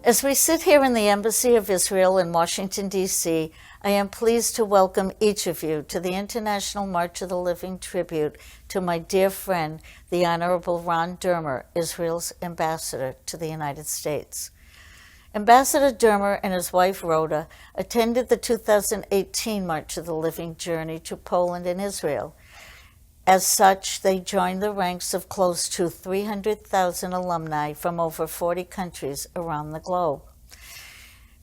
As we sit here in the Embassy of Israel in Washington, D.C., I am pleased to welcome each of you to the International March of the Living tribute to my dear friend, the Honorable Ron Dermer, Israel's ambassador to the United States. Ambassador Dermer and his wife Rhoda attended the 2018 March of the Living journey to Poland and Israel. As such, they joined the ranks of close to 300,000 alumni from over 40 countries around the globe.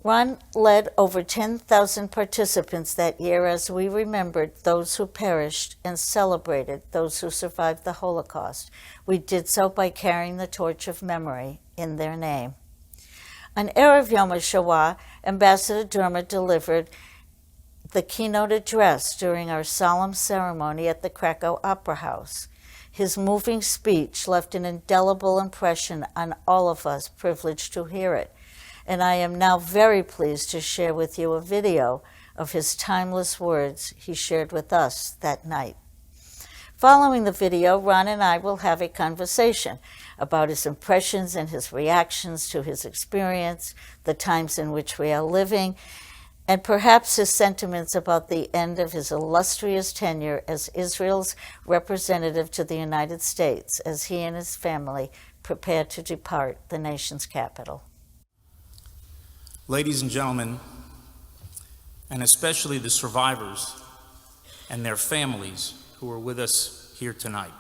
Ron led over 10,000 participants that year as we remembered those who perished and celebrated those who survived the Holocaust. We did so by carrying the torch of memory in their name. On Erev Yom HaShoah, Ambassador Dermer delivered the keynote address during our solemn ceremony at the Krakow Opera House. His moving speech left an indelible impression on all of us privileged to hear it, and I am now very pleased to share with you a video of his timeless words he shared with us that night. Following the video, Ron and I will have a conversation about his impressions and his reactions to his experience, the times in which we are living, and perhaps his sentiments about the end of his illustrious tenure as Israel's representative to the United States as he and his family prepare to depart the nation's capital. Ladies and gentlemen, and especially the survivors and their families who are with us here tonight.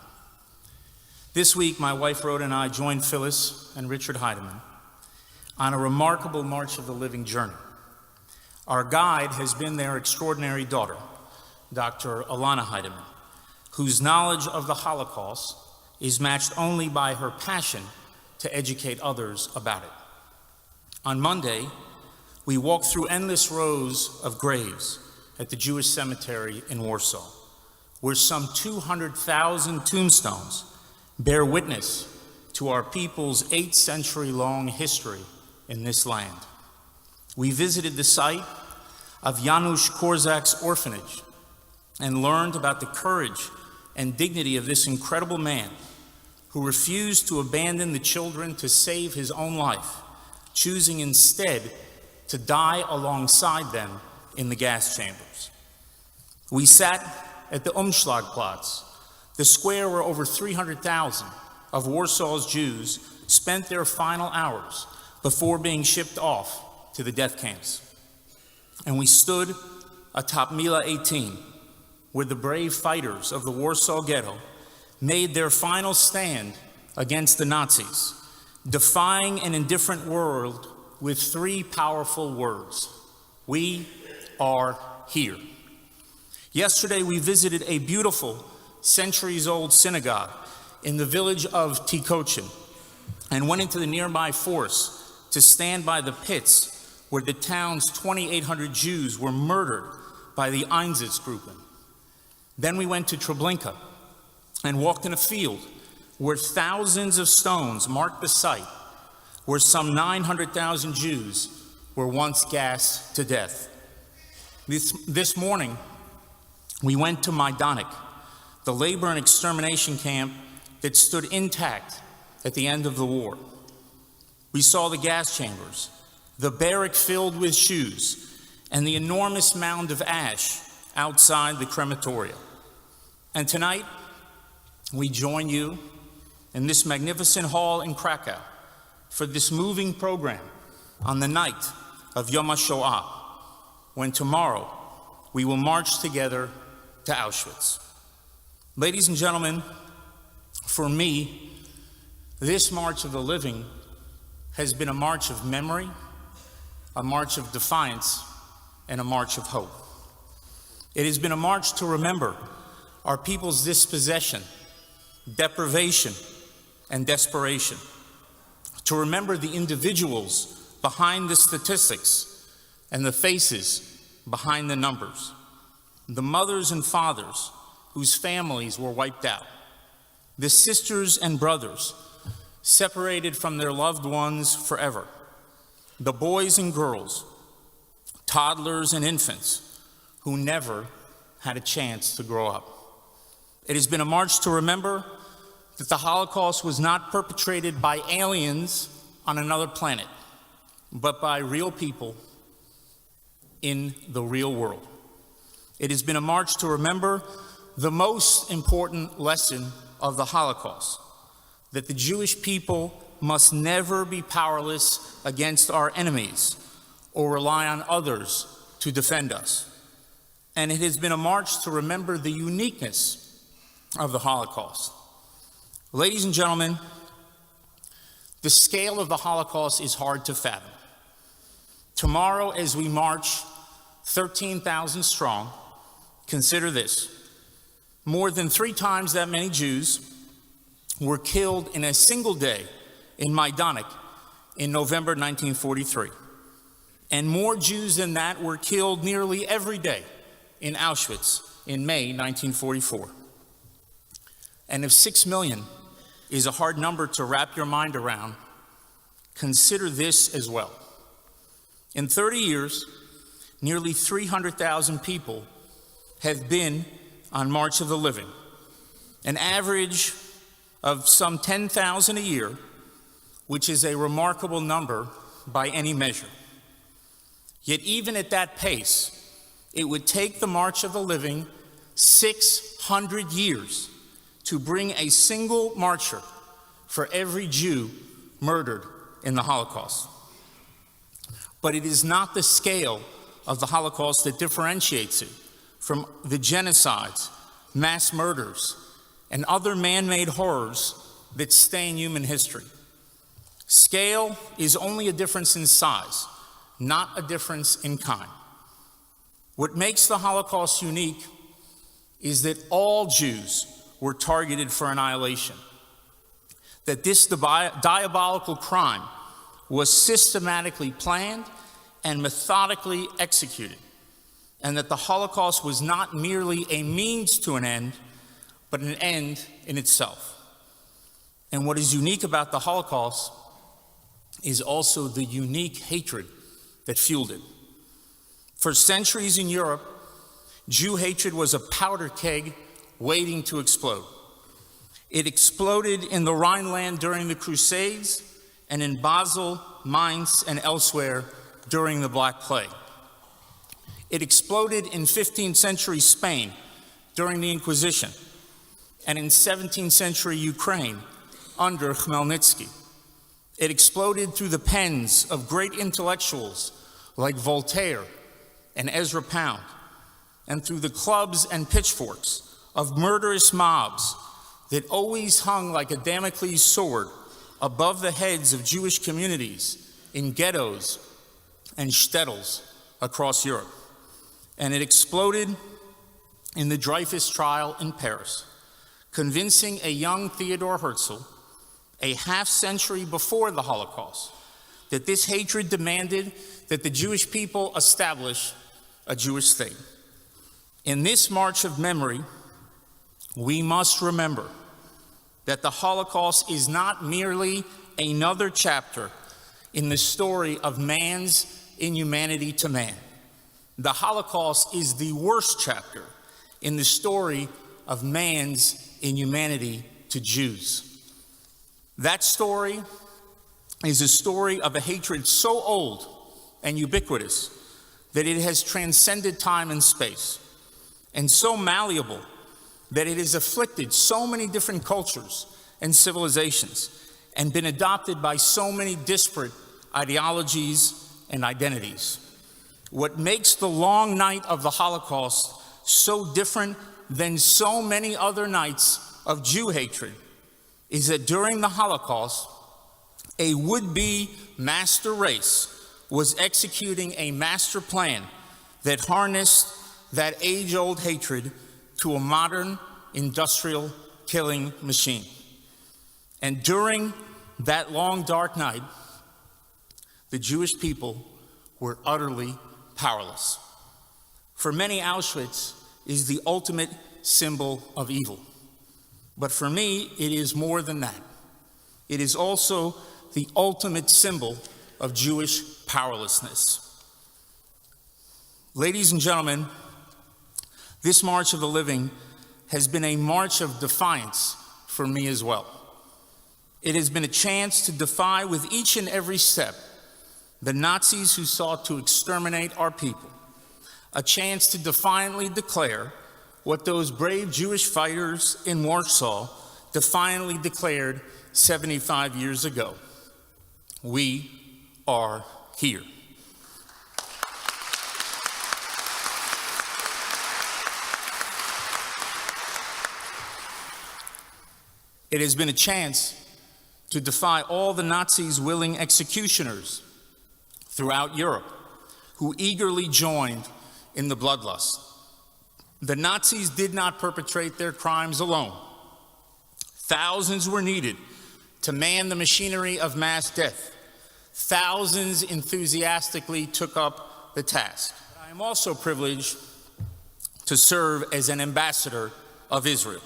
This week, my wife Rhoda and I joined Phyllis and Richard Heideman on a remarkable March of the Living journey. Our guide has been their extraordinary daughter, Dr. Alana Heideman, whose knowledge of the Holocaust is matched only by her passion to educate others about it. On Monday, we walked through endless rows of graves at the Jewish cemetery in Warsaw, where some 200,000 tombstones bear witness to our people's 8-century-long history in this land. We visited the site of Janusz Korczak's orphanage and learned about the courage and dignity of this incredible man who refused to abandon the children to save his own life, choosing instead to die alongside them in the gas chambers. We sat at the Umschlagplatz, the square where over 300,000 of Warsaw's Jews spent their final hours before being shipped off to the death camps. And we stood atop Mila 18, where the brave fighters of the Warsaw Ghetto made their final stand against the Nazis, defying an indifferent world with 3 powerful words: we are here. Yesterday, we visited a beautiful, centuries-old synagogue in the village of Tikochin and went into the nearby forest to stand by the pits where the town's 2,800 Jews were murdered by the Einsatzgruppen. Then we went to Treblinka and walked in a field where thousands of stones marked the site where some 900,000 Jews were once gassed to death. This morning, we went to Majdanek, the labor and extermination camp that stood intact at the end of the war. We saw the gas chambers, the barrack filled with shoes, and the enormous mound of ash outside the crematorium. And tonight, we join you in this magnificent hall in Krakow for this moving program on the night of Yom HaShoah, when tomorrow we will march together to Auschwitz. Ladies and gentlemen, for me, this March of the Living has been a march of memory, a march of defiance, and a march of hope. It has been a march to remember our people's dispossession, deprivation, and desperation, to remember the individuals behind the statistics and the faces behind the numbers, the mothers and fathers whose families were wiped out, the sisters and brothers separated from their loved ones forever, the boys and girls, toddlers and infants who never had a chance to grow up. It has been a march to remember that the Holocaust was not perpetrated by aliens on another planet, but by real people in the real world. It has been a march to remember the most important lesson of the Holocaust, that the Jewish people must never be powerless against our enemies or rely on others to defend us. And it has been a march to remember the uniqueness of the Holocaust. Ladies and gentlemen, the scale of the Holocaust is hard to fathom. Tomorrow, as we march 13,000 strong, consider this: more than 3 times that many Jews were killed in a single day in Majdanek in November 1943. And more Jews than that were killed nearly every day in Auschwitz in May 1944. And if 6 million is a hard number to wrap your mind around, consider this as well. In 30 years, nearly 300,000 people have been on March of the Living, an average of some 10,000 a year, which is a remarkable number by any measure. Yet even at that pace, it would take the March of the Living 600 years to bring a single marcher for every Jew murdered in the Holocaust. But it is not the scale of the Holocaust that differentiates it from the genocides, mass murders, and other man-made horrors that stain human history. Scale is only a difference in size, not a difference in kind. What makes the Holocaust unique is that all Jews were targeted for annihilation, that this diabolical crime was systematically planned and methodically executed, and that the Holocaust was not merely a means to an end, but an end in itself. And what is unique about the Holocaust is also the unique hatred that fueled it. For centuries in Europe, Jew hatred was a powder keg waiting to explode. It exploded in the Rhineland during the Crusades, and in Basel, Mainz, and elsewhere during the Black Plague. It exploded in 15th century Spain during the Inquisition, and in 17th century Ukraine under Khmelnytsky. It exploded through the pens of great intellectuals like Voltaire and Ezra Pound, and through the clubs and pitchforks of murderous mobs that always hung like a Damocles sword above the heads of Jewish communities in ghettos and shtetls across Europe. And it exploded in the Dreyfus trial in Paris, convincing a young Theodor Herzl, a half-century before the Holocaust, that this hatred demanded that the Jewish people establish a Jewish state. In this march of memory, we must remember that the Holocaust is not merely another chapter in the story of man's inhumanity to man. The Holocaust is the worst chapter in the story of man's inhumanity to Jews. That story is a story of a hatred so old and ubiquitous that it has transcended time and space, and so malleable that it has afflicted so many different cultures and civilizations and been adopted by so many disparate ideologies and identities. What makes the long night of the Holocaust so different than so many other nights of Jew hatred is that during the Holocaust, a would-be master race was executing a master plan that harnessed that age-old hatred to a modern industrial killing machine. And during that long, dark night, the Jewish people were utterly powerless. For many, Auschwitz is the ultimate symbol of evil. But for me, it is more than that. It is also the ultimate symbol of Jewish powerlessness. Ladies and gentlemen, this March of the Living has been a march of defiance for me as well. It has been a chance to defy with each and every step the Nazis who sought to exterminate our people, a chance to defiantly declare what those brave Jewish fighters in Warsaw defiantly declared 75 years ago. We are here. It has been a chance to defy all the Nazis' willing executioners throughout Europe who eagerly joined in the bloodlust. The Nazis did not perpetrate their crimes alone. Thousands were needed to man the machinery of mass death. Thousands enthusiastically took up the task. I am also privileged to serve as an ambassador of Israel.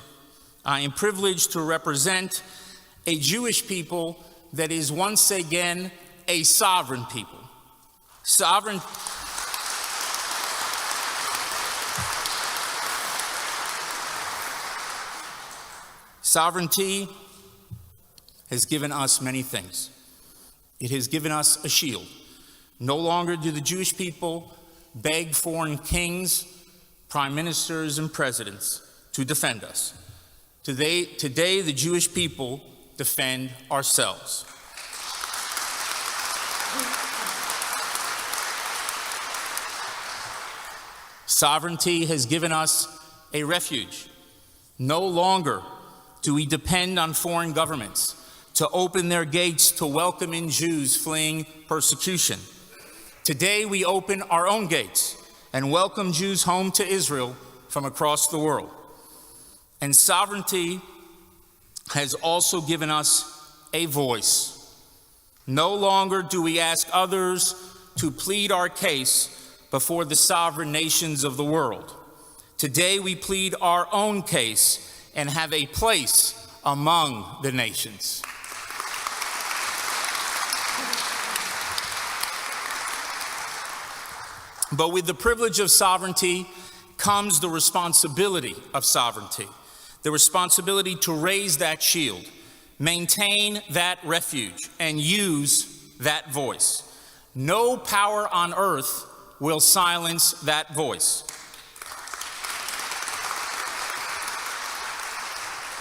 I am privileged to represent a Jewish people that is once again a sovereign people. Sovereignty has given us many things. It has given us a shield. No longer do the Jewish people beg foreign kings, prime ministers, and presidents to defend us. Today, the Jewish people defend ourselves. Sovereignty has given us a refuge. No longer do we depend on foreign governments to open their gates to welcome in Jews fleeing persecution. Today, we open our own gates and welcome Jews home to Israel from across the world. And sovereignty has also given us a voice. No longer do we ask others to plead our case before the sovereign nations of the world. Today, we plead our own case and have a place among the nations. But with the privilege of sovereignty comes the responsibility of sovereignty. The responsibility to raise that shield, maintain that refuge, and use that voice. No power on earth will silence that voice.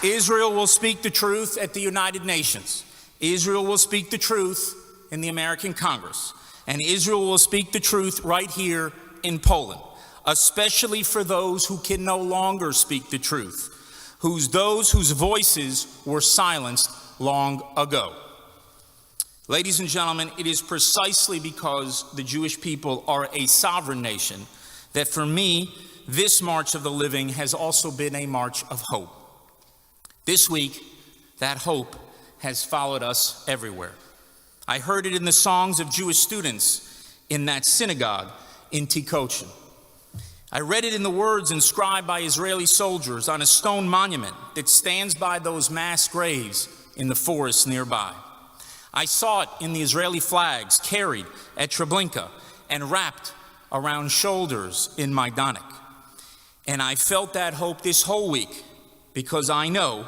Israel will speak the truth at the United Nations. Israel will speak the truth in the American Congress. And Israel will speak the truth right here in Poland, especially for those who can no longer speak the truth. Those whose voices were silenced long ago. Ladies and gentlemen, it is precisely because the Jewish people are a sovereign nation that for me, this March of the Living has also been a march of hope. This week, that hope has followed us everywhere. I heard it in the songs of Jewish students in that synagogue in Tikochin. I read it in the words inscribed by Israeli soldiers on a stone monument that stands by those mass graves in the forest nearby. I saw it in the Israeli flags carried at Treblinka and wrapped around shoulders in Majdanek. And I felt that hope this whole week because I know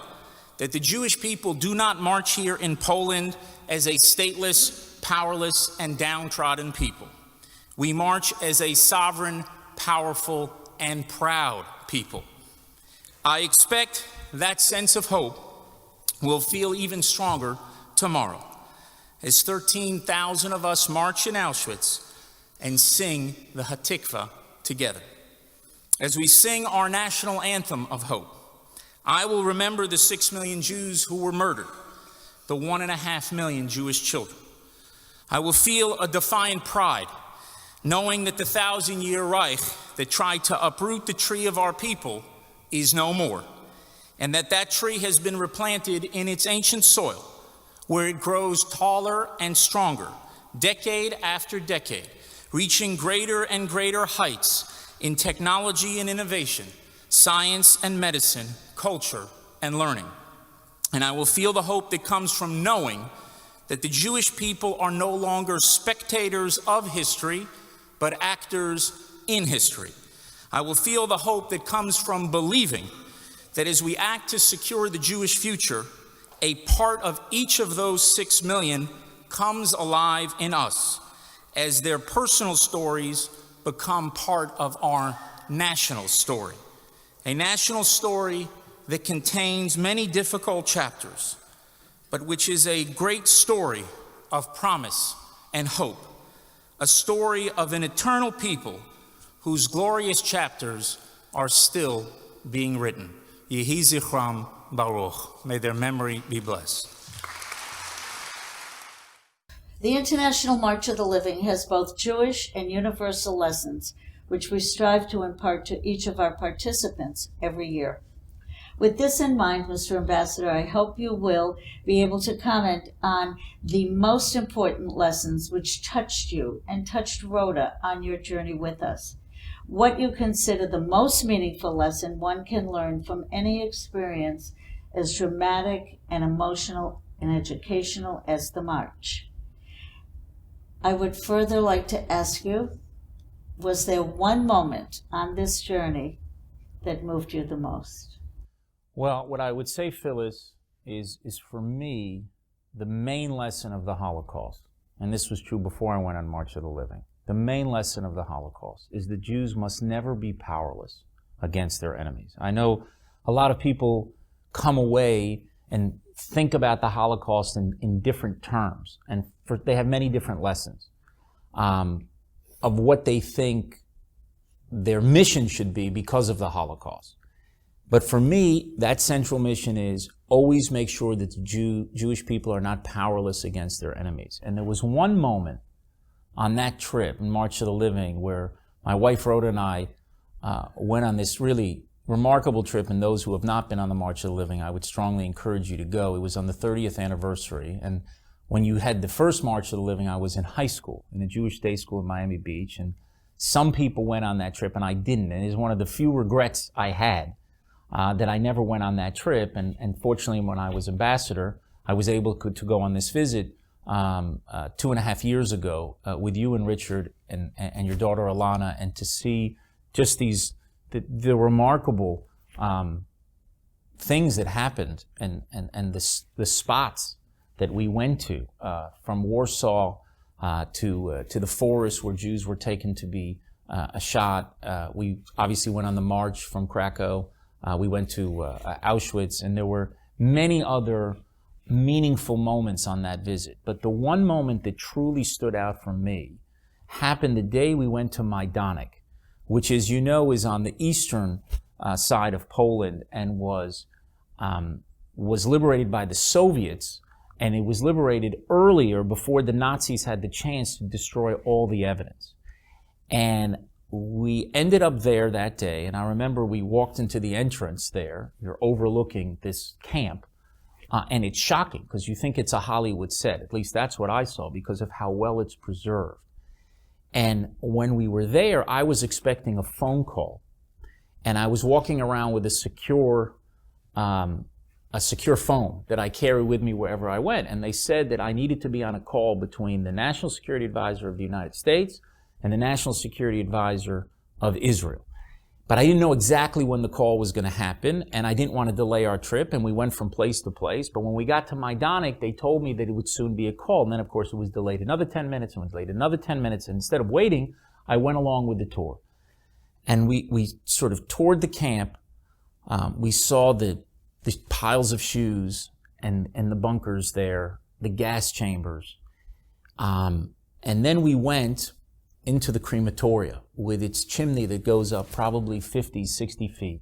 that the Jewish people do not march here in Poland as a stateless, powerless, and downtrodden people. We march as a sovereign, powerful, and proud people. I expect that sense of hope will feel even stronger tomorrow as 13,000 of us march in Auschwitz and sing the Hatikva together. As we sing our national anthem of hope, I will remember the 6 million Jews who were murdered, the 1.5 million Jewish children. I will feel a defiant pride knowing that the 1,000-year Reich that tried to uproot the tree of our people is no more, and that tree has been replanted in its ancient soil, where it grows taller and stronger, decade after decade, reaching greater and greater heights in technology and innovation, science and medicine, culture and learning. And I will feel the hope that comes from knowing that the Jewish people are no longer spectators of history, but actors in history. I will feel the hope that comes from believing that as we act to secure the Jewish future, a part of each of those 6 million comes alive in us as their personal stories become part of our national story. A national story that contains many difficult chapters, but which is a great story of promise and hope, a story of an eternal people whose glorious chapters are still being written. Yehi zichram baruch. May their memory be blessed. The International March of the Living has both Jewish and universal lessons, which we strive to impart to each of our participants every year. With this in mind, Mr. Ambassador, I hope you will be able to comment on the most important lessons which touched you and touched Rhoda on your journey with us. What you consider the most meaningful lesson one can learn from any experience as dramatic and emotional and educational as the March. I would further like to ask you, was there one moment on this journey that moved you the most? Well, what I would say, Phyllis, is for me, the main lesson of the Holocaust, and this was true before I went on March of the Living, the main lesson of the Holocaust is that Jews must never be powerless against their enemies. I know a lot of people come away and think about the Holocaust in different terms, and they have many different lessons of what they think their mission should be because of the Holocaust. But for me, that central mission is always make sure that the Jewish people are not powerless against their enemies. And there was one moment on that trip in March of the Living where my wife Rhoda and I went on this really remarkable trip, and those who have not been on the March of the Living, I would strongly encourage you to go. It was on the 30th anniversary, and when you had the first March of the Living, I was in high school, in a Jewish day school in Miami Beach, and some people went on that trip and I didn't, and it is one of the few regrets I had that I never went on that trip, and fortunately when I was ambassador, I was able to go on this visit 2.5 years ago with you and Richard and your daughter Alana, and to see just the remarkable things that happened and the spots that we went to, from Warsaw to the forest where Jews were taken to be shot. We obviously went on the march from Krakow. We went to Auschwitz, and there were many other meaningful moments on that visit. But the one moment that truly stood out for me happened the day we went to Majdanek, which, as you know, is on the eastern side of Poland and was liberated by the Soviets, and it was liberated earlier before the Nazis had the chance to destroy all the evidence. And we ended up there that day, and I remember we walked into the entrance there. You're overlooking this camp, and it's shocking because you think it's a Hollywood set. At least that's what I saw because of how well it's preserved. And when we were there, I was expecting a phone call, and I was walking around with a secure phone that I carry with me wherever I went. And they said that I needed to be on a call between the National Security Advisor of the United States and the National Security Advisor of Israel. But I didn't know exactly when the call was going to happen, and I didn't want to delay our trip, and we went from place to place. But when we got to Majdanek, they told me that it would soon be a call. And then, of course, it was delayed another 10 minutes, and it was delayed another 10 minutes. And instead of waiting, I went along with the tour. And we sort of toured the camp. We saw the piles of shoes and the bunkers there, the gas chambers. And then we went into the crematoria with its chimney that goes up probably 50, 60 feet.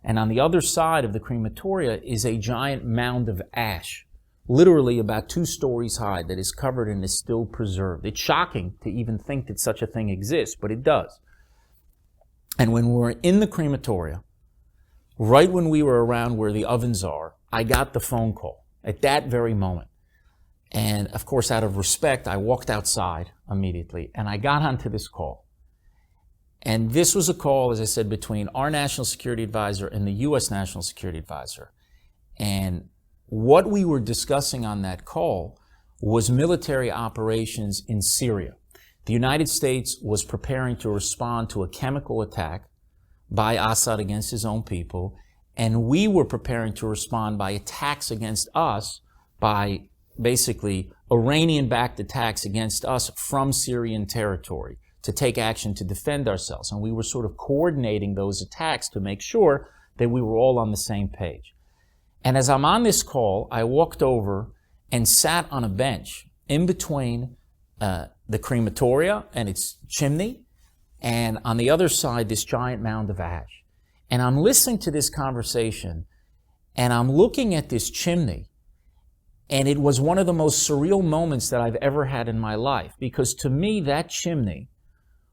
And on the other side of the crematoria is a giant mound of ash, literally about 2 stories high, that is covered and is still preserved. It's shocking to even think that such a thing exists, but it does. And when we were in the crematoria, right when we were around where the ovens are, I got the phone call at that very moment. And of course, out of respect, I walked outside immediately, and I got onto this call. And this was a call, as I said, between our National Security Advisor and the U.S. National Security Advisor. And what we were discussing on that call was military operations in Syria. The United States was preparing to respond to a chemical attack by Assad against his own people, and we were preparing to respond by attacks against us by basically Iranian-backed attacks against us from Syrian territory to take action to defend ourselves. And we were sort of coordinating those attacks to make sure that we were all on the same page. And as I'm on this call, I walked over and sat on a bench in between the crematoria and its chimney, and on the other side, this giant mound of ash. And I'm listening to this conversation, and I'm looking at this chimney, and it was one of the most surreal moments that I've ever had in my life, because to me, that chimney,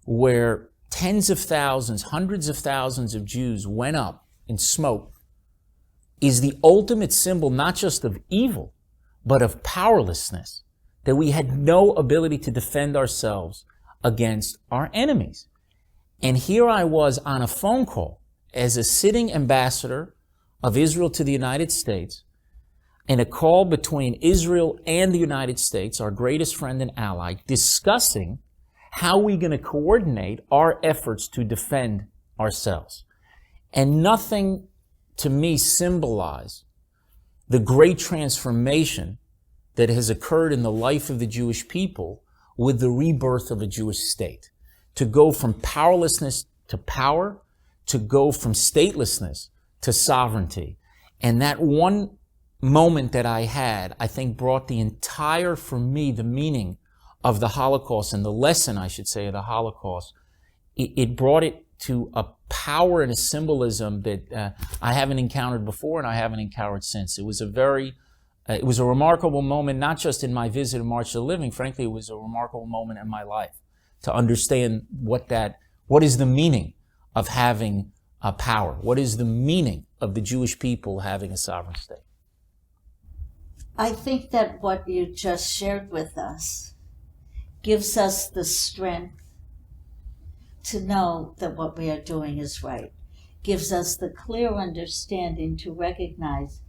where tens of thousands, hundreds of thousands of Jews went up in smoke, is the ultimate symbol not just of evil, but of powerlessness, that we had no ability to defend ourselves against our enemies. And here I was on a phone call as a sitting ambassador of Israel to the United States, in a call between Israel and the United States, our greatest friend and ally, discussing how we're going to coordinate our efforts to defend ourselves. And nothing to me symbolized the great transformation that has occurred in the life of the Jewish people with the rebirth of a Jewish state. To go from powerlessness to power, to go from statelessness to sovereignty. And that one moment that I had, I think, brought the entire, for me, the meaning of the Holocaust and the lesson, I should say, of the Holocaust. It brought it to a power and a symbolism that I haven't encountered before and I haven't encountered since. It was a remarkable moment, not just in my visit to March of the Living. Frankly, it was a remarkable moment in my life to understand what is the meaning of having a power. What is the meaning of the Jewish people having a sovereign state? I think that what you just shared with us gives us the strength to know that what we are doing is right, gives us the clear understanding to recognize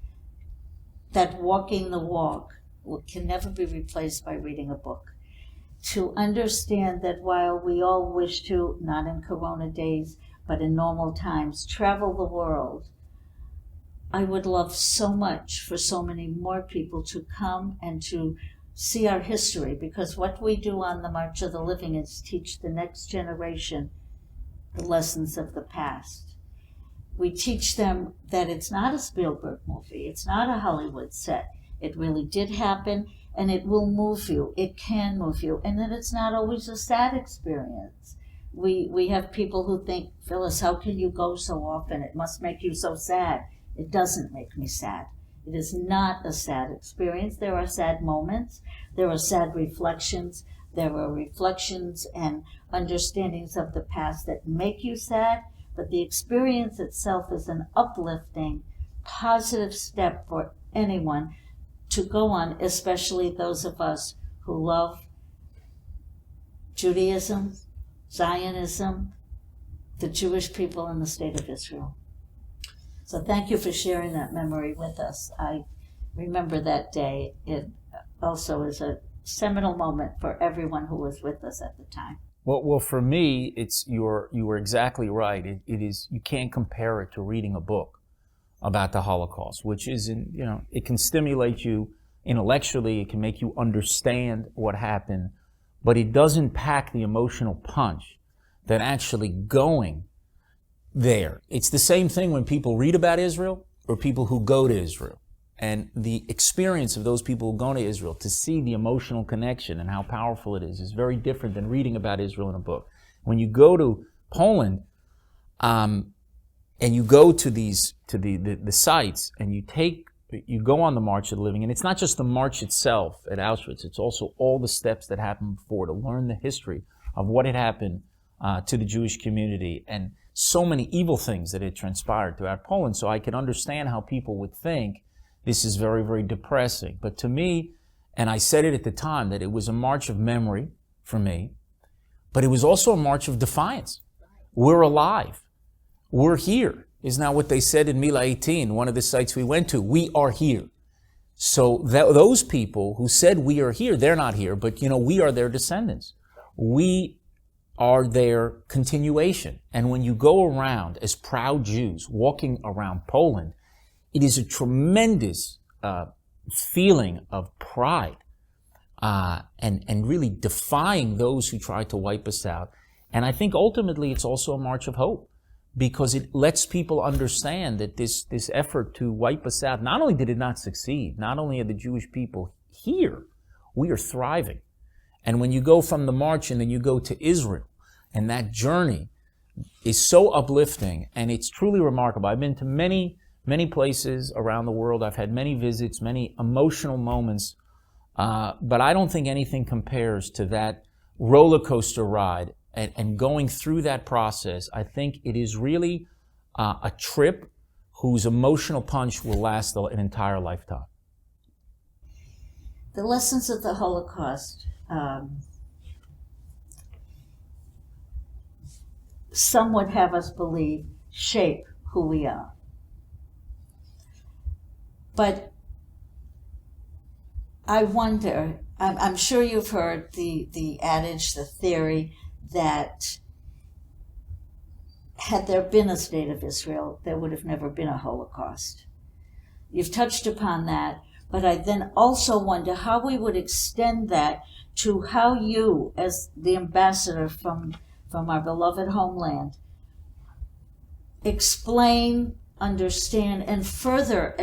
that walking the walk can never be replaced by reading a book. To understand that while we all wish to, not in Corona days, but in normal times, travel the world, I would love so much for so many more people to come and to see our history, because what we do on the March of the Living is teach the next generation the lessons of the past. We teach them that it's not a Spielberg movie, it's not a Hollywood set. It really did happen, and it will move you. It can move you, and that it's not always a sad experience. We have people who think, Phyllis, how can you go so often? It must make you so sad. It doesn't make me sad. It is not a sad experience. There are sad moments. There are sad reflections. There are reflections and understandings of the past that make you sad, but the experience itself is an uplifting, positive step for anyone to go on, especially those of us who love Judaism, Zionism, the Jewish people, and the state of Israel. So thank you for sharing that memory with us. I remember that day. It also is a seminal moment for everyone who was with us at the time. Well, for me, you were exactly right. It is, you can't compare it to reading a book about the Holocaust, which is, it can stimulate you intellectually, it can make you understand what happened, but it doesn't pack the emotional punch that actually going there. It's the same thing when people read about Israel or people who go to Israel. And the experience of those people who go to Israel, to see the emotional connection and how powerful it is very different than reading about Israel in a book. When you go to Poland, and you go to the sites, and you go on the March of the Living, and it's not just the march itself at Auschwitz, it's also all the steps that happened before, to learn the history of what had happened to the Jewish community, and so many evil things that had transpired throughout Poland. So I can understand how people would think this is very, very depressing. But to me, and I said it at the time, that it was a march of memory for me, but it was also a march of defiance. We're alive. We're here. Isn't that what they said in Mila 18, one of the sites we went to? We are here. So those people who said we are here, they're not here, but we are their descendants. We are their continuation. And when you go around as proud Jews walking around Poland, it is a tremendous feeling of pride and really defying those who try to wipe us out. And I think ultimately it's also a march of hope, because it lets people understand that this effort to wipe us out, not only did it not succeed, not only are the Jewish people here, we are thriving. And when you go from the march and then you go to Israel, and that journey is so uplifting, and it's truly remarkable. I've been to many, many places around the world. I've had many visits, many emotional moments, but I don't think anything compares to that roller coaster ride and going through that process. I think it is really a trip whose emotional punch will last an entire lifetime. The lessons of the Holocaust, some would have us believe, shape who we are. But I wonder, I'm sure you've heard the adage, the theory, that had there been a state of Israel, there would have never been a Holocaust. You've touched upon that, but I then also wonder how we would extend that to how you, as the ambassador from our beloved homeland, explain, understand, and further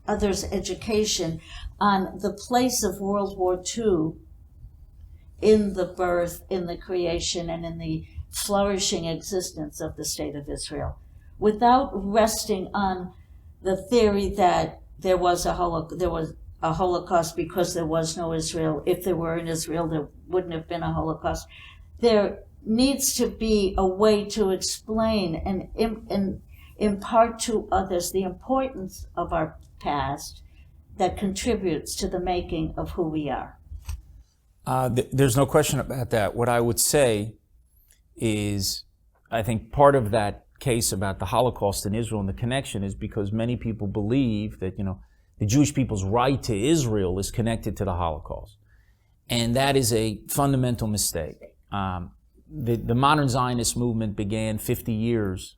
others' education on the place of World War II in the birth, in the creation, and in the flourishing existence of the State of Israel, without resting on the theory that there was a Holocaust because there was no Israel. If there were an Israel, there wouldn't have been a Holocaust. There needs to be a way to explain and impart to others the importance of our past that contributes to the making of who we are. There's no question about that. What I would say is, I think part of that case about the Holocaust in Israel and the connection is because many people believe that, the Jewish people's right to Israel is connected to the Holocaust. And that is a fundamental mistake. The modern Zionist movement began 50 years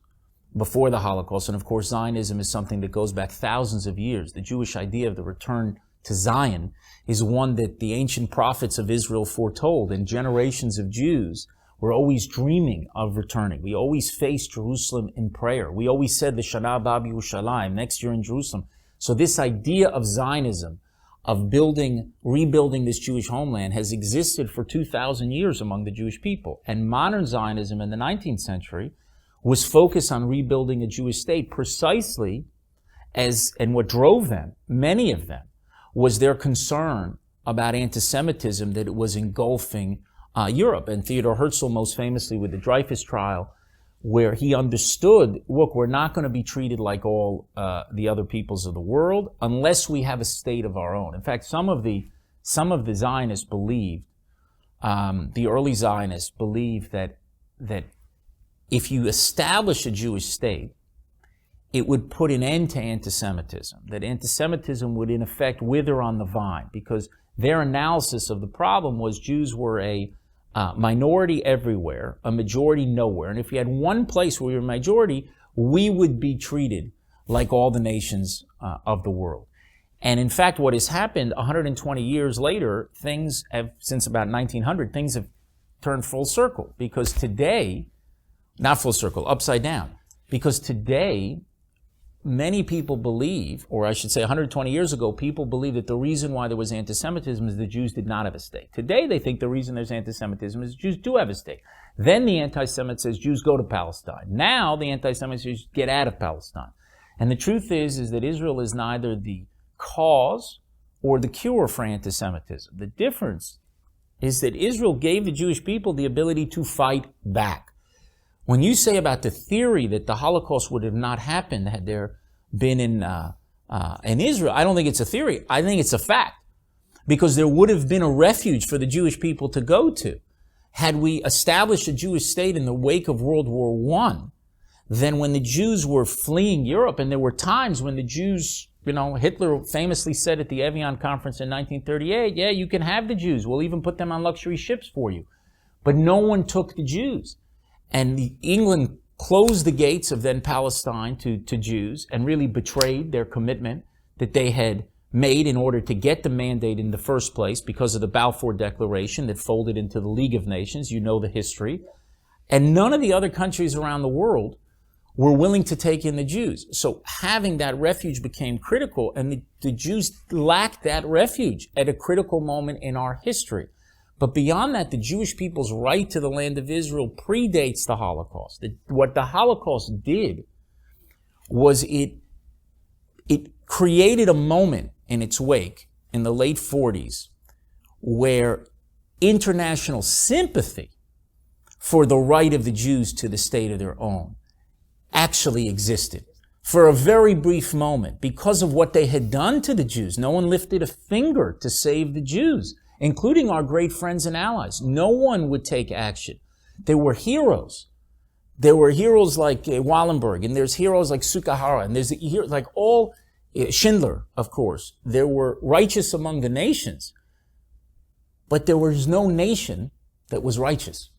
before the Holocaust. And of course, Zionism is something that goes back thousands of years. The Jewish idea of the return to Zion is one that the ancient prophets of Israel foretold, and generations of Jews were always dreaming of returning. We always faced Jerusalem in prayer. We always said the Shana Haba B'Yerushalayim, next year in Jerusalem. So this idea of Zionism, of rebuilding this Jewish homeland, has existed for 2,000 years among the Jewish people. And modern Zionism in the 19th century was focused on rebuilding a Jewish state precisely and what drove them, many of them, was their concern about anti-Semitism that was engulfing Europe. And Theodor Herzl, most famously with the Dreyfus trial, where he understood, look, we're not going to be treated like all the other peoples of the world unless we have a state of our own. In fact, some of the Zionists believed, the early Zionists believed that if you establish a Jewish state, it would put an end to anti-Semitism, that anti-Semitism would in effect wither on the vine, because their analysis of the problem was Jews were a minority everywhere, a majority nowhere. And if you had one place where we were a majority, we would be treated like all the nations of the world. And in fact, what has happened 120 years later, things have, since about 1900, things have turned full circle. Because today, not full circle, upside down. Because today, many people believe, or I should say 120 years ago, people believed that the reason why there was anti-Semitism is the Jews did not have a state. Today, they think the reason there's anti-Semitism is Jews do have a state. Then the anti-Semite says Jews go to Palestine. Now the anti-Semite says get out of Palestine. And the truth is that Israel is neither the cause or the cure for anti-Semitism. The difference is that Israel gave the Jewish people the ability to fight back. When you say about the theory that the Holocaust would have not happened had there been in Israel, I don't think it's a theory. I think it's a fact. Because there would have been a refuge for the Jewish people to go to. Had we established a Jewish state in the wake of World War I, then when the Jews were fleeing Europe, and there were times when the Jews, Hitler famously said at the Evian conference in 1938, yeah, you can have the Jews. We'll even put them on luxury ships for you. But no one took the Jews. And England closed the gates of then Palestine to Jews and really betrayed their commitment that they had made in order to get the mandate in the first place because of the Balfour Declaration that folded into the League of Nations. You know the history. And none of the other countries around the world were willing to take in the Jews. So having that refuge became critical, and the Jews lacked that refuge at a critical moment in our history. But beyond that, the Jewish people's right to the land of Israel predates the Holocaust. What the Holocaust did was it created a moment in its wake in the late 40s where international sympathy for the right of the Jews to the state of their own actually existed for a very brief moment because of what they had done to the Jews. No one lifted a finger to save the Jews, including our great friends and allies. No one would take action. There were heroes. There were heroes like Wallenberg, and there's heroes like Sukahara, and there's like all Schindler, of course. There were righteous among the nations, but there was no nation that was righteous.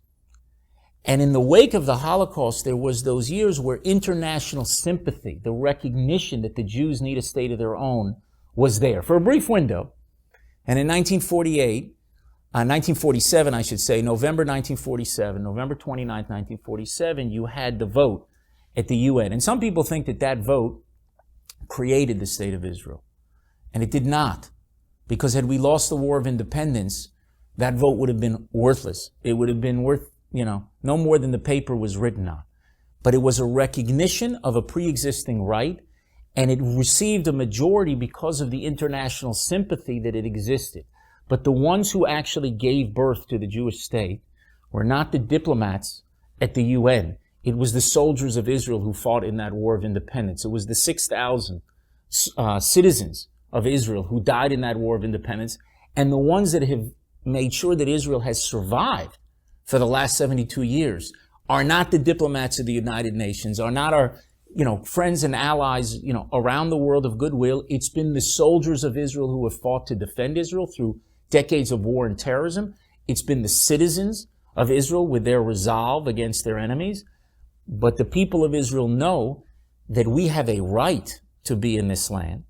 And in the wake of the Holocaust, there was those years where international sympathy, the recognition that the Jews need a state of their own, was there for a brief window. And in 1947, I should say, November 1947, November 29th, 1947, you had the vote at the UN. And some people think that that vote created the state of Israel. And it did not. Because had we lost the War of Independence, that vote would have been worthless. It would have been worth, no more than the paper was written on. But it was a recognition of a pre-existing right, and it received a majority because of the international sympathy that it existed. But the ones who actually gave birth to the Jewish state were not the diplomats at the UN. It was the soldiers of Israel who fought in that War of Independence. It was the 6,000 citizens of Israel who died in that War of Independence, and the ones that have made sure that Israel has survived for the last 72 years are not the diplomats of the United Nations, are not our, friends and allies, around the world of goodwill. It's been the soldiers of Israel who have fought to defend Israel through decades of war and terrorism. It's been the citizens of Israel with their resolve against their enemies. But the people of Israel know that we have a right to be in this land,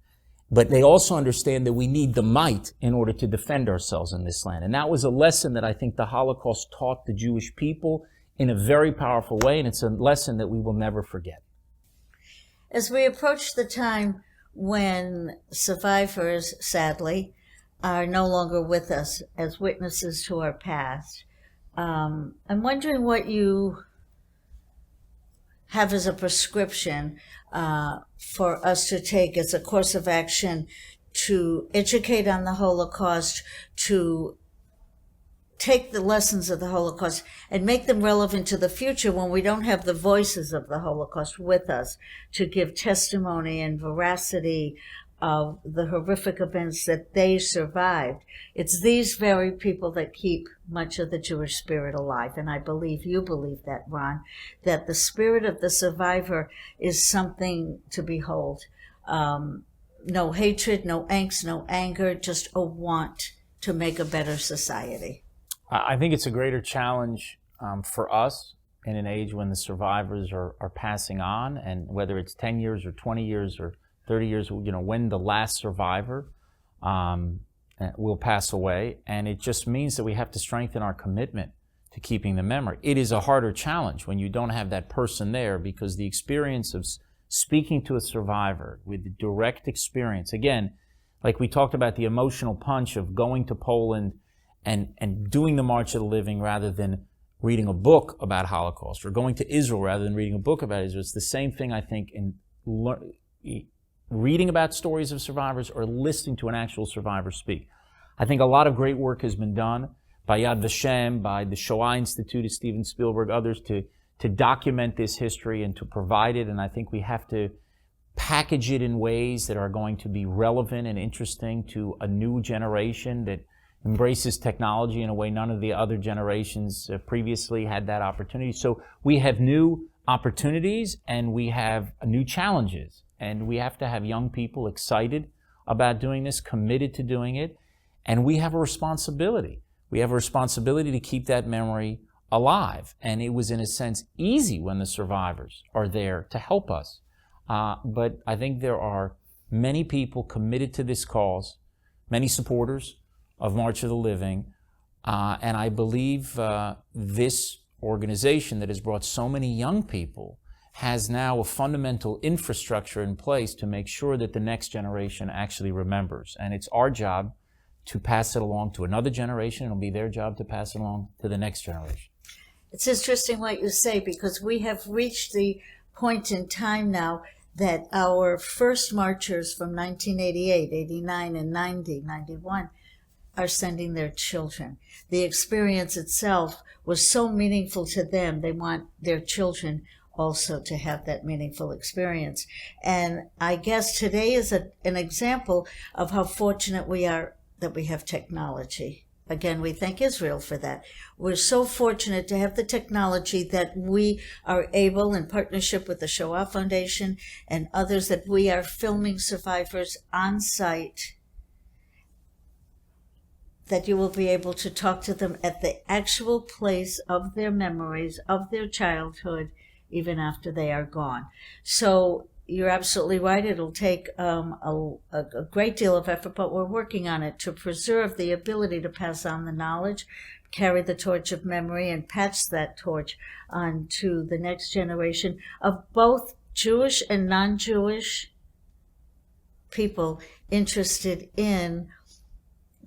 but they also understand that we need the might in order to defend ourselves in this land. And that was a lesson that I think the Holocaust taught the Jewish people in a very powerful way, and it's a lesson that we will never forget. As we approach the time when survivors, sadly, are no longer with us as witnesses to our past, I'm wondering what you have as a prescription for us to take as a course of action to educate on the Holocaust, to take the lessons of the Holocaust and make them relevant to the future when we don't have the voices of the Holocaust with us to give testimony and veracity of the horrific events that they survived. It's these very people that keep much of the Jewish spirit alive. And I believe you believe that, Ron, that the spirit of the survivor is something to behold. No hatred, no angst, no anger, just a want to make a better society. I think it's a greater challenge for us in an age when the survivors are passing on, and whether it's 10 years or 20 years or 30 years, when the last survivor will pass away. And it just means that we have to strengthen our commitment to keeping the memory. It is a harder challenge when you don't have that person there, because the experience of speaking to a survivor with the direct experience, again, like we talked about the emotional punch of going to Poland and doing the March of the Living rather than reading a book about Holocaust, or going to Israel rather than reading a book about Israel. It's the same thing, I think, in reading about stories of survivors or listening to an actual survivor speak. I think a lot of great work has been done by Yad Vashem, by the Shoah Institute of Steven Spielberg, others to document this history and to provide it. And I think we have to package it in ways that are going to be relevant and interesting to a new generation that embraces technology in a way none of the other generations previously had that opportunity. So we have new opportunities and we have new challenges. And we have to have young people excited about doing this, committed to doing it. And we have a responsibility. We have a responsibility to keep that memory alive. And it was, in a sense, easy when the survivors are there to help us. But I think there are many people committed to this cause, many supporters of March of the Living, and I believe this organization that has brought so many young people has now a fundamental infrastructure in place to make sure that the next generation actually remembers. And it's our job to pass it along to another generation. It'll be their job to pass it along to the next generation. It's interesting what you say, because we have reached the point in time now that our first marchers from 1988, 89, and 90, 91 are sending their children. The experience itself was so meaningful to them. They want their children also to have that meaningful experience. And I guess today is an example of how fortunate we are that we have technology. Again, we thank Israel for that. We're so fortunate to have the technology that we are able, in partnership with the Shoah Foundation and others, that we are filming survivors on site, that you will be able to talk to them at the actual place of their memories, of their childhood, even after they are gone. So you're absolutely right. It'll take a great deal of effort, but we're working on it to preserve the ability to pass on the knowledge, carry the torch of memory, and pass that torch on to the next generation of both Jewish and non-Jewish people interested in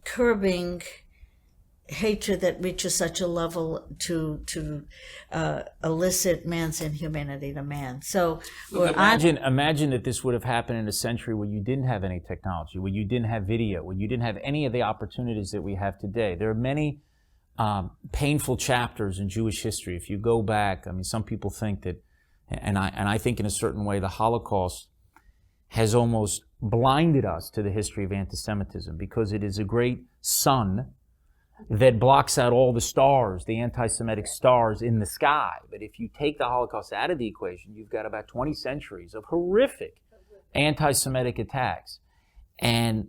curbing hatred that reaches such a level to elicit man's inhumanity to man. So imagine that this would have happened in a century where you didn't have any technology, where you didn't have video, where you didn't have any of the opportunities that we have today. There are many painful chapters in Jewish history. If you go back, I mean, some people think that, and I think in a certain way, the Holocaust has almost blinded us to the history of anti-Semitism, because it is a great sun that blocks out all the stars, the anti-Semitic stars in the sky. But if you take the Holocaust out of the equation, you've got about 20 centuries of horrific anti-Semitic attacks. And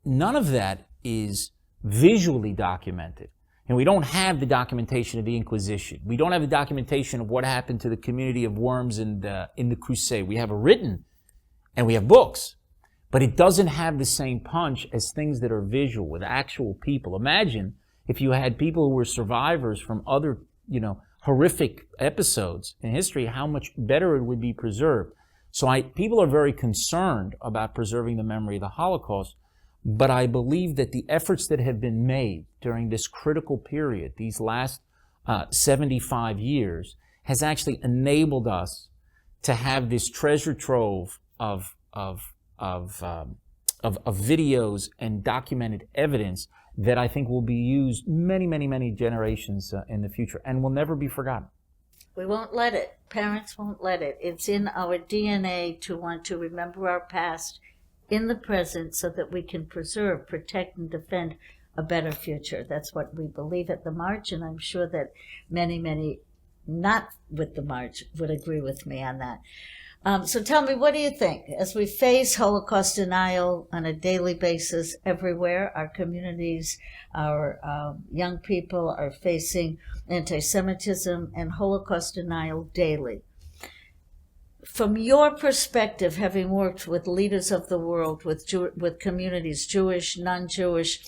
none of that is visually documented. And we don't have the documentation of the Inquisition. We don't have the documentation of what happened to the community of Worms in the Crusade. We have a written, and we have books. But it doesn't have the same punch as things that are visual with actual people. Imagine if you had people who were survivors from other, horrific episodes in history, how much better it would be preserved. So people are very concerned about preserving the memory of the Holocaust, but I believe that the efforts that have been made during this critical period, these last 75 years, has actually enabled us to have this treasure trove of videos and documented evidence that I think will be used many, many, many generations in the future and will never be forgotten. We won't let it. Parents won't let it. It's in our DNA to want to remember our past in the present so that we can preserve, protect, and defend a better future. That's what we believe at the March, and I'm sure that many, many not with the March would agree with me on that. So tell me, what do you think? As we face Holocaust denial on a daily basis everywhere, our communities, our young people are facing anti-Semitism and Holocaust denial daily. From your perspective, having worked with leaders of the world, with communities, Jewish, non-Jewish,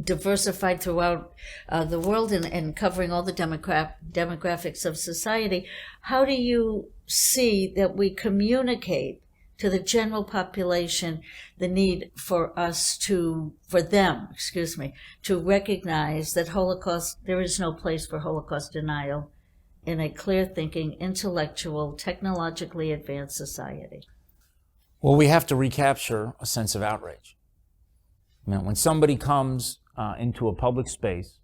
diversified throughout the world and covering all the demographics of society, how do you see that we communicate to the general population the need for them to recognize that there is no place for Holocaust denial in a clear-thinking, intellectual, technologically advanced society? Well, we have to recapture a sense of outrage. When somebody comes into a public space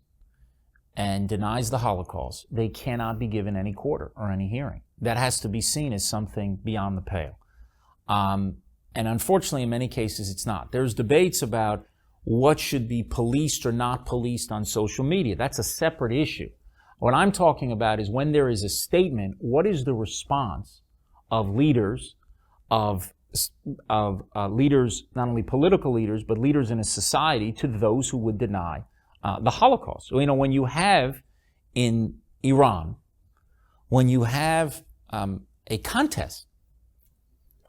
and denies the Holocaust, they cannot be given any quarter or any hearing. That has to be seen as something beyond the pale. And unfortunately, in many cases, it's not. There's debates about what should be policed or not policed on social media. That's a separate issue. What I'm talking about is when there is a statement, what is the response of leaders, of leaders, not only political leaders, but leaders in a society, to those who would deny the Holocaust. When you have in Iran, when you have a contest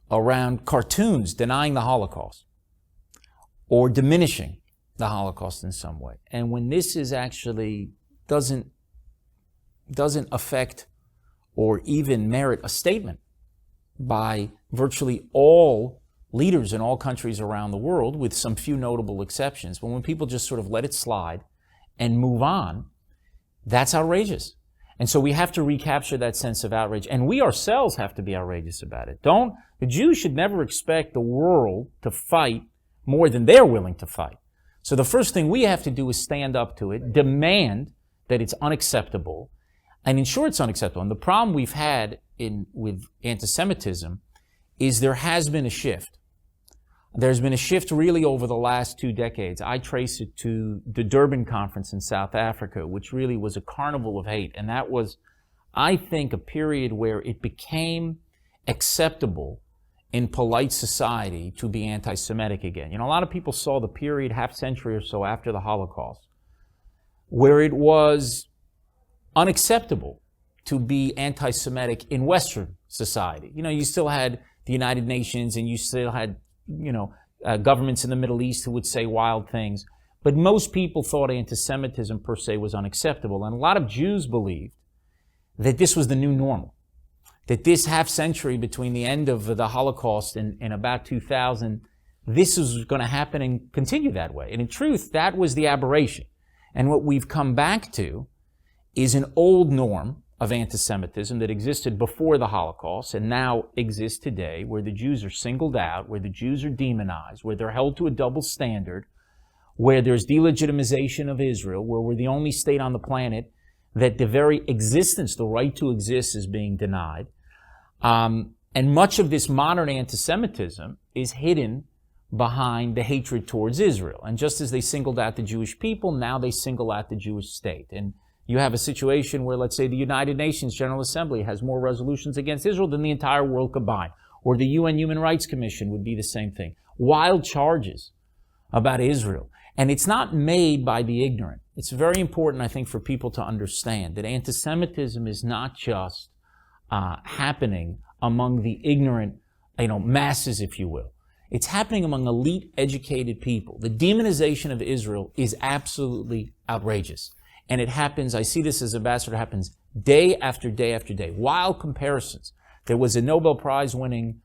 around cartoons denying the Holocaust or diminishing the Holocaust in some way. And when this is actually doesn't affect or even merit a statement by virtually all leaders in all countries around the world, with some few notable exceptions, but when people just sort of let it slide and move on, that's outrageous. And so we have to recapture that sense of outrage, and we ourselves have to be outrageous about it. The Jews should never expect the world to fight more than they're willing to fight. So the first thing we have to do is stand up to it, demand that it's unacceptable, and ensure it's unacceptable. And the problem we've had with anti-Semitism is there has been a shift. There's been a shift really over the last 2 decades. I trace it to the Durban Conference in South Africa, which really was a carnival of hate. And that was, I think, a period where it became acceptable in polite society to be anti-Semitic again. You know, a lot of people saw the period, half century or so after the Holocaust, where it was unacceptable to be anti-Semitic in Western society. You know, you still had the United Nations, and you still had, governments in the Middle East who would say wild things. But most people thought anti-Semitism per se was unacceptable. And a lot of Jews believed that this was the new normal, that this half century between the end of the Holocaust and about 2000, this was going to happen and continue that way. And in truth, that was the aberration. And what we've come back to is an old norm of anti-Semitism that existed before the Holocaust and now exists today, where the Jews are singled out, where the Jews are demonized, where they're held to a double standard, where there's delegitimization of Israel, where we're the only state on the planet that the very existence, the right to exist, is being denied. And much of this modern anti-Semitism is hidden behind the hatred towards Israel. And just as they singled out the Jewish people, now they single out the Jewish state. And you have a situation where, let's say, the United Nations General Assembly has more resolutions against Israel than the entire world combined. Or the UN Human Rights Commission would be the same thing. Wild charges about Israel. And it's not made by the ignorant. It's very important, I think, for people to understand that anti-Semitism is not just happening among the ignorant, masses, if you will. It's happening among elite, educated people. The demonization of Israel is absolutely outrageous. And it happens, I see this as ambassador, happens day after day after day. Wild comparisons. There was a Nobel Prize winning,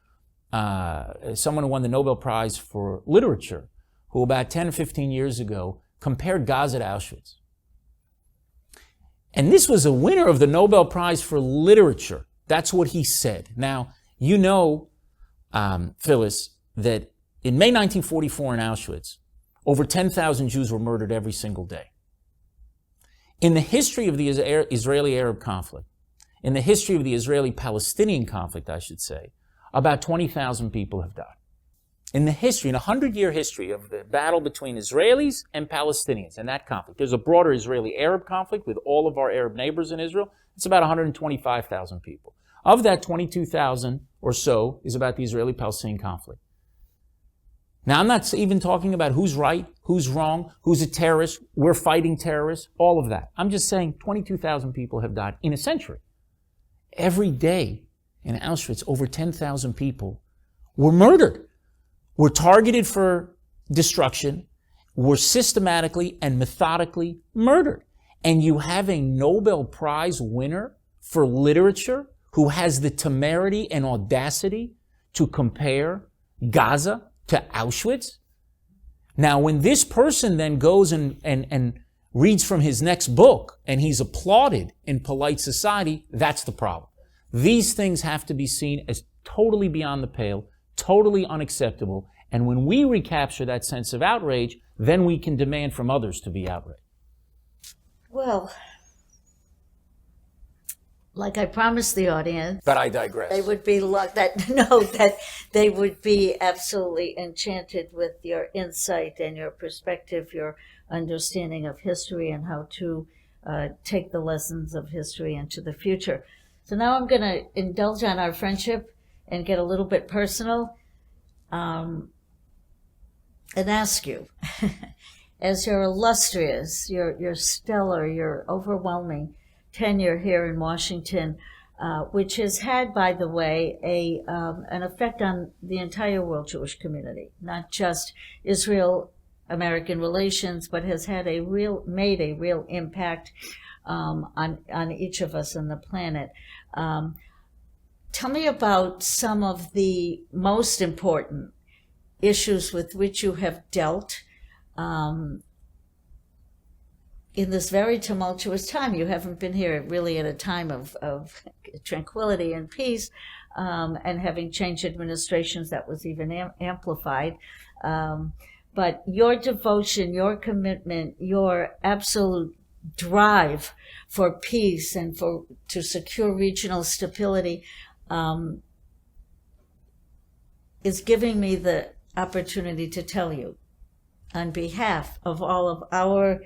someone who won the Nobel Prize for literature, who about 10 or 15 years ago compared Gaza to Auschwitz. And this was a winner of the Nobel Prize for literature. That's what he said. Now, you know, Phyllis, that in May 1944 in Auschwitz, over 10,000 Jews were murdered every single day. In the history of the Israeli-Arab conflict, in the history of the Israeli-Palestinian conflict, I should say, about 20,000 people have died. In the history, in a 100-year history of the battle between Israelis and Palestinians and that conflict, there's a broader Israeli-Arab conflict with all of our Arab neighbors in Israel. It's about 125,000 people. Of that, 22,000 or so is about the Israeli-Palestinian conflict. Now, I'm not even talking about who's right, who's wrong, who's a terrorist, we're fighting terrorists, all of that. I'm just saying 22,000 people have died in a century. Every day in Auschwitz, over 10,000 people were murdered, were targeted for destruction, were systematically and methodically murdered. And you have a Nobel Prize winner for literature who has the temerity and audacity to compare Gaza to Auschwitz. Now, when this person then goes and reads from his next book and he's applauded in polite society, that's the problem. These things have to be seen as totally beyond the pale, totally unacceptable. And when we recapture that sense of outrage, then we can demand from others to be outraged. Well, like I promised the audience, but I digress. They would be they would be absolutely enchanted with your insight and your perspective, your understanding of history, and how to take the lessons of history into the future. So now I'm going to indulge on our friendship and get a little bit personal, and ask you, as your illustrious, your stellar, your overwhelming tenure here in Washington, which has had, by the way, an effect on the entire world Jewish community, not just Israel-American relations, but has made a real impact on each of us on the planet. Tell me about some of the most important issues with which you have dealt in this very tumultuous time. You haven't been here really at a time of tranquility and peace, and having changed administrations, that was even amplified. But your devotion, your commitment, your absolute drive for peace and to secure regional stability is giving me the opportunity to tell you, on behalf of all of our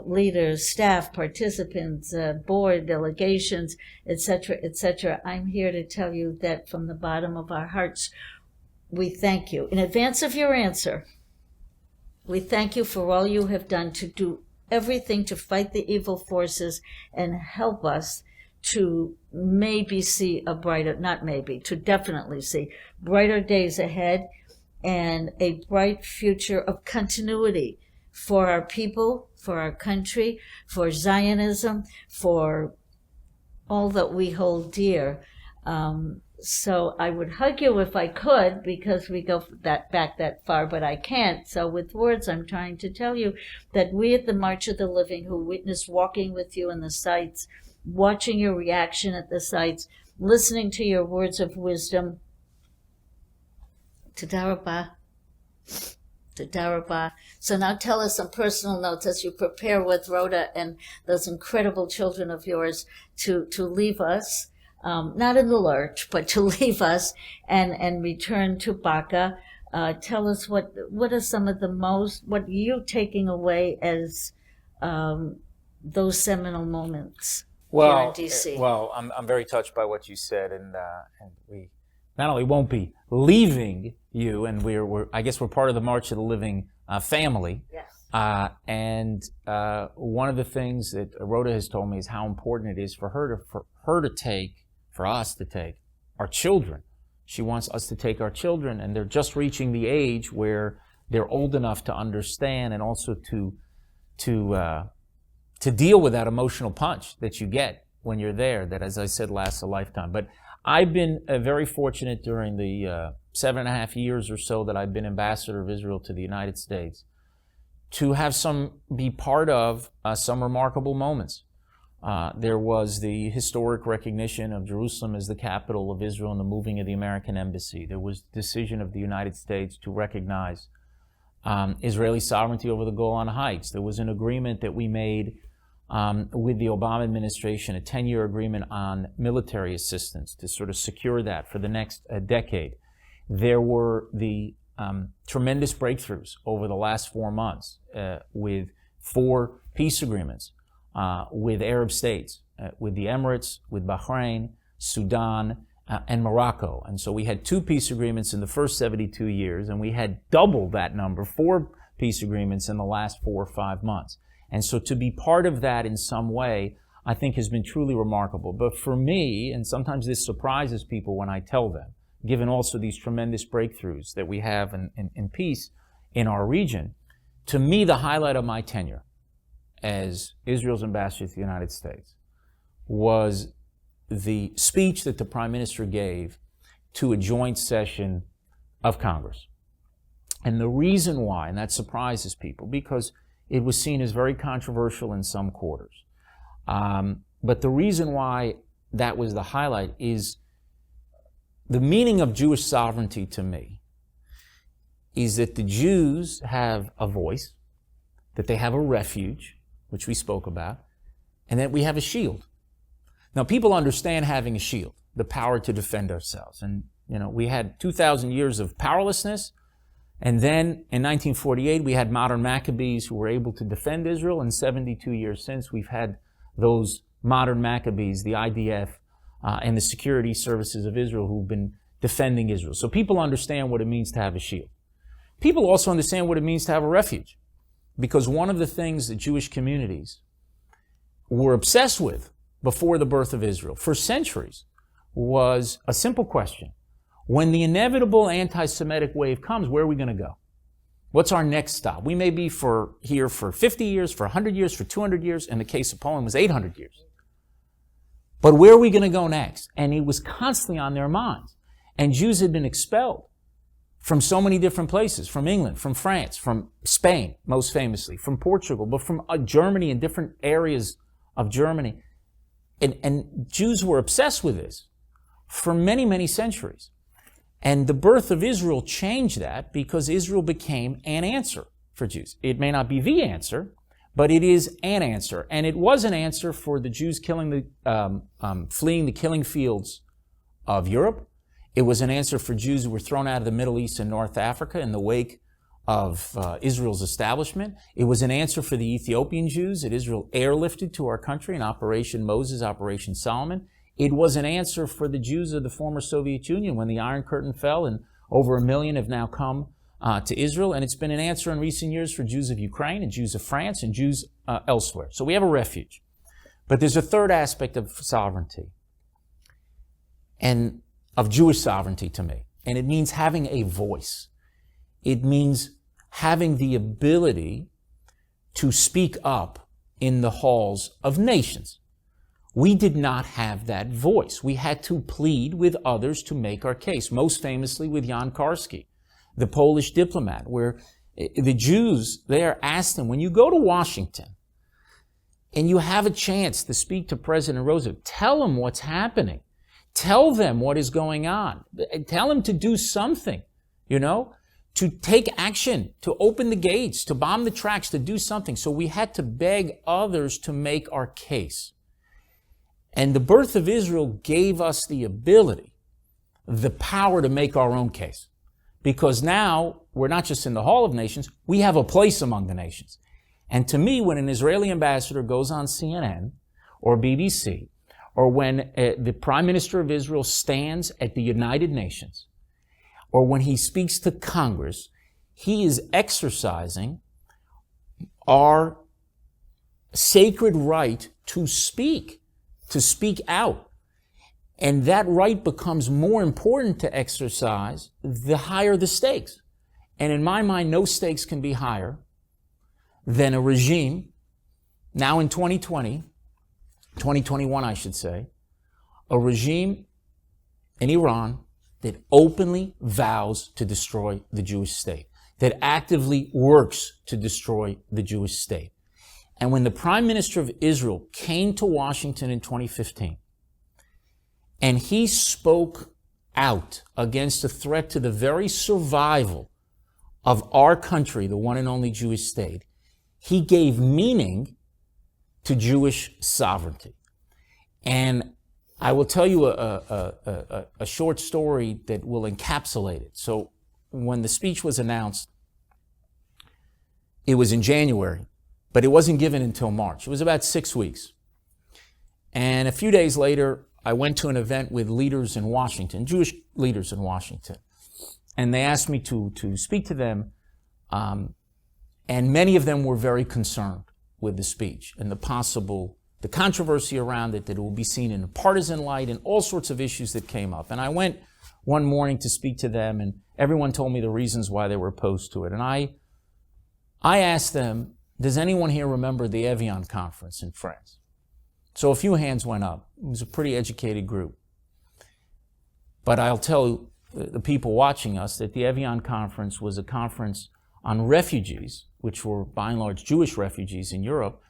leaders, staff, participants, board, delegations, etc., I'm here to tell you that from the bottom of our hearts, we thank you. In advance of your answer, we thank you for all you have done to do everything to fight the evil forces and help us to maybe see to definitely see brighter days ahead and a bright future of continuity for our people, for our country, for Zionism, for all that we hold dear. So I would hug you if I could, because we go back that far, but I can't. So with words, I'm trying to tell you that we at the March of the Living, who witnessed walking with you in the sites, watching your reaction at the sites, listening to your words of wisdom, Toda rabah. Toda rabah. So now tell us some personal notes as you prepare with Rhoda and those incredible children of yours to leave us, not in the lurch, but to leave us and return to Baka. Tell us what are some of what you taking away as those seminal moments here in D.C.? Well, I'm very touched by what you said, and we not only won't be leaving you, and I guess we're part of the March of the Living family. Yes. And one of the things that Rhoda has told me is how important it is for us to take our children. She wants us to take our children, and they're just reaching the age where they're old enough to understand and also to deal with that emotional punch that you get when you're there, that, as I said, lasts a lifetime. But I've been very fortunate during the 7.5 years or so that I've been ambassador of Israel to the United States to be part of some remarkable moments. There was the historic recognition of Jerusalem as the capital of Israel and the moving of the American embassy. There was the decision of the United States to recognize Israeli sovereignty over the Golan Heights. There was an agreement that we made with the Obama administration, a 10-year agreement on military assistance to sort of secure that for the next decade. There were the tremendous breakthroughs over the last 4 months with 4 peace agreements with Arab states, with the Emirates, with Bahrain, Sudan, and Morocco. And so we had 2 peace agreements in the first 72 years, and we had double that number, 4 peace agreements in the last 4 or 5 months. And so to be part of that in some way, I think has been truly remarkable. But for me, and sometimes this surprises people when I tell them, given also these tremendous breakthroughs that we have in peace in our region, to me, the highlight of my tenure as Israel's ambassador to the United States was the speech that the Prime Minister gave to a joint session of Congress. And the reason why, and that surprises people, because it was seen as very controversial in some quarters. But the reason why that was the highlight is the meaning of Jewish sovereignty to me is that the Jews have a voice, that they have a refuge, which we spoke about, and that we have a shield. Now, people understand having a shield, the power to defend ourselves. And, we had 2,000 years of powerlessness. And then in 1948, we had modern Maccabees who were able to defend Israel. And 72 years since, we've had those modern Maccabees, the IDF, and the security services of Israel who've been defending Israel. So people understand what it means to have a shield. People also understand what it means to have a refuge. Because one of the things that Jewish communities were obsessed with before the birth of Israel, for centuries, was a simple question. When the inevitable anti-Semitic wave comes, where are we going to go? What's our next stop? We may be here for 50 years, for 100 years, for 200 years. In the case of Poland, it was 800 years. But where are we going to go next? And it was constantly on their minds. And Jews had been expelled from so many different places, from England, from France, from Spain, most famously, from Portugal, but from Germany and different areas of Germany. And Jews were obsessed with this for many, many centuries. And the birth of Israel changed that because Israel became an answer for Jews. It may not be the answer, but it is an answer. And it was an answer for the Jews fleeing the killing fields of Europe. It was an answer for Jews who were thrown out of the Middle East and North Africa in the wake of Israel's establishment. It was an answer for the Ethiopian Jews that Israel airlifted to our country in Operation Moses, Operation Solomon. It was an answer for the Jews of the former Soviet Union when the Iron Curtain fell and over 1 million have now come to Israel. And it's been an answer in recent years for Jews of Ukraine and Jews of France and Jews elsewhere. So we have a refuge. But there's a third aspect of sovereignty and of Jewish sovereignty to me. And it means having a voice. It means having the ability to speak up in the halls of nations. We did not have that voice. We had to plead with others to make our case, most famously with Jan Karski, the Polish diplomat, where the Jews there asked him, when you go to Washington and you have a chance to speak to President Rhoda, tell him what's happening. Tell them what is going on. Tell him to do something, to take action, to open the gates, to bomb the tracks, to do something. So we had to beg others to make our case. And the birth of Israel gave us the ability, the power to make our own case. Because now we're not just in the Hall of Nations, we have a place among the nations. And to me, when an Israeli ambassador goes on CNN or BBC, or when the Prime Minister of Israel stands at the United Nations, or when he speaks to Congress, he is exercising our sacred right to speak out. And that right becomes more important to exercise the higher the stakes. And in my mind, no stakes can be higher than a regime, now in 2021 I should say, a regime in Iran that openly vows to destroy the Jewish state, that actively works to destroy the Jewish state. And when the Prime Minister of Israel came to Washington in 2015, and he spoke out against a threat to the very survival of our country, the one and only Jewish state, he gave meaning to Jewish sovereignty. And I will tell you a short story that will encapsulate it. So when the speech was announced, it was in January. But it wasn't given until March. It was about 6 weeks. And a few days later, I went to an event with leaders in Washington, Jewish leaders in Washington. And they asked me to speak to them. And many of them were very concerned with the speech and the controversy around it, that it will be seen in a partisan light and all sorts of issues that came up. And I went one morning to speak to them, and everyone told me the reasons why they were opposed to it. And I asked them, does anyone here remember the Evian conference in France? So a few hands went up. It was a pretty educated group. But I'll tell the people watching us that the Evian conference was a conference on refugees, which were by and large Jewish refugees in Europe,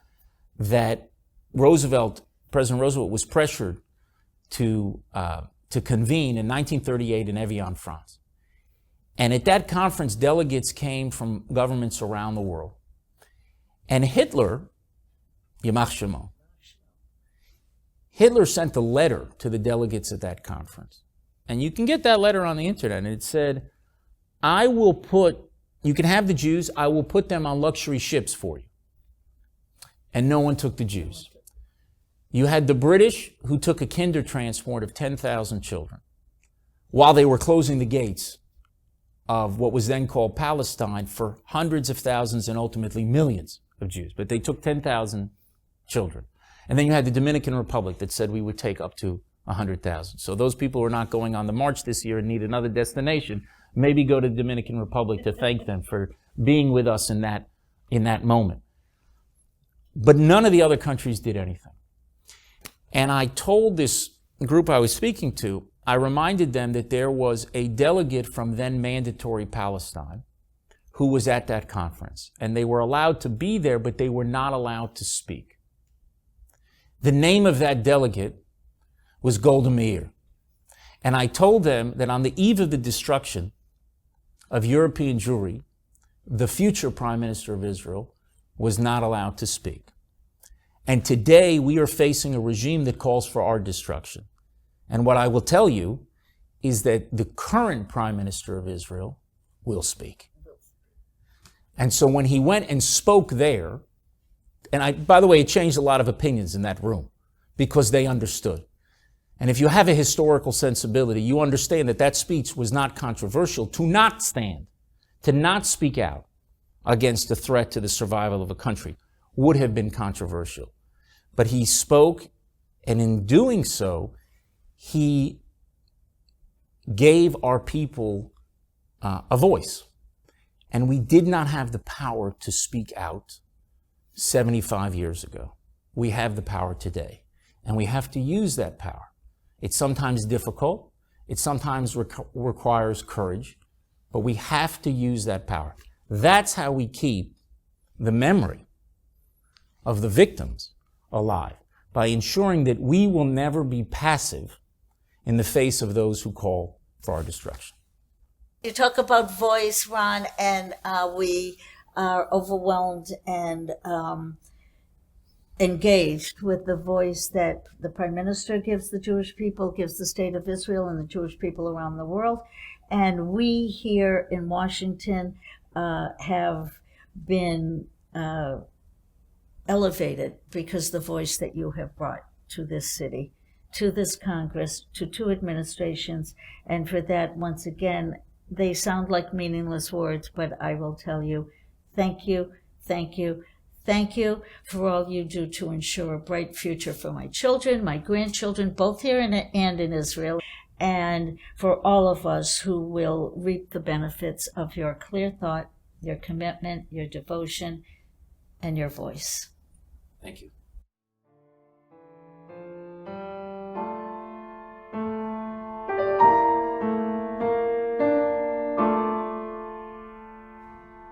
that President Roosevelt was pressured to convene in 1938 in Evian, France. And at that conference, delegates came from governments around the world. And Hitler, Yamach Shemo, Hitler sent a letter to the delegates at that conference. And you can get that letter on the internet. And it said, you can have the Jews, I will put them on luxury ships for you. And no one took the Jews. You had the British, who took a kinder transport of 10,000 children while they were closing the gates of what was then called Palestine for hundreds of thousands and ultimately millions of Jews. But they took 10,000 children. And then you had the Dominican Republic that said we would take up to 100,000. So those people who are not going on the march this year and need another destination, maybe go to the Dominican Republic to thank them for being with us in that moment. But none of the other countries did anything. And I told this group I was speaking to, I reminded them that there was a delegate from then mandatory Palestine who was at that conference. And they were allowed to be there, but they were not allowed to speak. The name of that delegate was Golda Meir. And I told them that on the eve of the destruction of European Jewry, the future Prime Minister of Israel was not allowed to speak. And today we are facing a regime that calls for our destruction. And what I will tell you is that the current Prime Minister of Israel will speak. And so when he went and spoke there, and by the way, it changed a lot of opinions in that room because they understood. And if you have a historical sensibility, you understand that that speech was not controversial. To not stand, to not speak out against the threat to the survival of a country would have been controversial. But he spoke, and in doing so, he gave our people a voice. And we did not have the power to speak out 75 years ago. We have the power today. And we have to use that power. It's sometimes difficult. It sometimes requires courage. But we have to use that power. That's how we keep the memory of the victims alive, by ensuring that we will never be passive in the face of those who call for our destruction. You talk about voice, Ron, and we are overwhelmed and engaged with the voice that the Prime Minister gives the Jewish people, gives the State of Israel and the Jewish people around the world. And we here in Washington have been elevated because the voice that you have brought to this city, to this Congress, to two administrations. And for that, once again, they sound like meaningless words, but I will tell you, thank you, thank you, thank you for all you do to ensure a bright future for my children, my grandchildren, both here and in Israel, and for all of us who will reap the benefits of your clear thought, your commitment, your devotion, and your voice. Thank you.